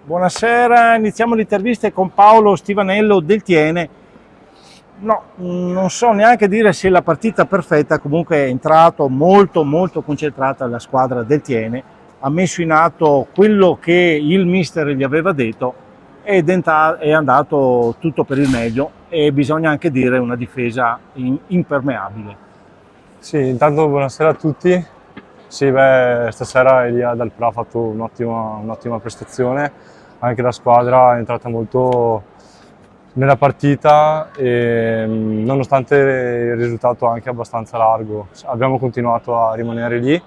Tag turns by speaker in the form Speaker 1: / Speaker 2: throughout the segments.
Speaker 1: Buonasera, iniziamo l'intervista con Paolo Stivanello del Tiene. No, non so neanche dire se la partita perfetta, comunque è entrato molto concentrata la squadra del Tiene, ha messo in atto quello che il mister gli aveva detto ed è andato tutto per il meglio e bisogna anche dire una difesa impermeabile.
Speaker 2: Sì, intanto buonasera a tutti. Sì, stasera Elia Dal Pra ha fatto un'ottima prestazione, anche la squadra è entrata molto nella partita e nonostante il risultato anche abbastanza largo, abbiamo continuato a rimanere lì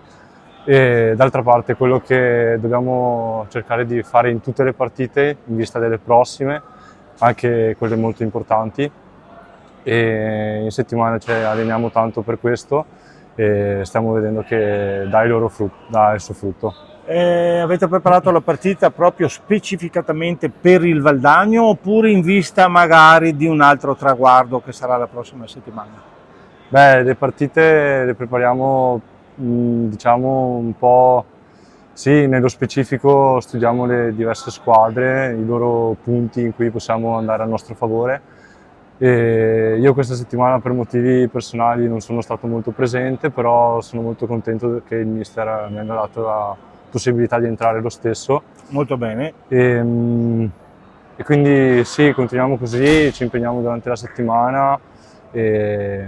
Speaker 2: e d'altra parte quello che dobbiamo cercare di fare in tutte le partite in vista delle prossime, anche quelle molto importanti, e in settimana ci alleniamo tanto per questo e stiamo vedendo che dà il suo frutto.
Speaker 1: Avete preparato la partita proprio specificatamente per il Valdagno oppure in vista magari di un altro traguardo che sarà la prossima settimana?
Speaker 2: Le partite le prepariamo diciamo un po', sì, nello specifico studiamo le diverse squadre, i loro punti in cui possiamo andare a nostro favore. E io questa settimana per motivi personali non sono stato molto presente, però sono molto contento che il mister mi abbia dato la possibilità di entrare lo stesso.
Speaker 1: Molto bene.
Speaker 2: E quindi sì, continuiamo così, ci impegniamo durante la settimana e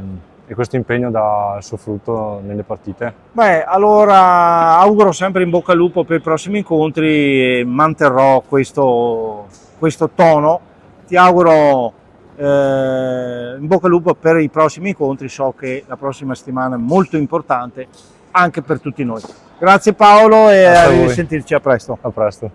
Speaker 2: questo impegno dà il suo frutto nelle partite.
Speaker 1: Beh, allora auguro sempre in bocca al lupo per i prossimi incontri e manterrò questo tono. Ti auguro in bocca al lupo per i prossimi incontri, so che la prossima settimana è molto importante anche per tutti noi. Grazie Paolo e a risentirci a presto.
Speaker 2: A presto.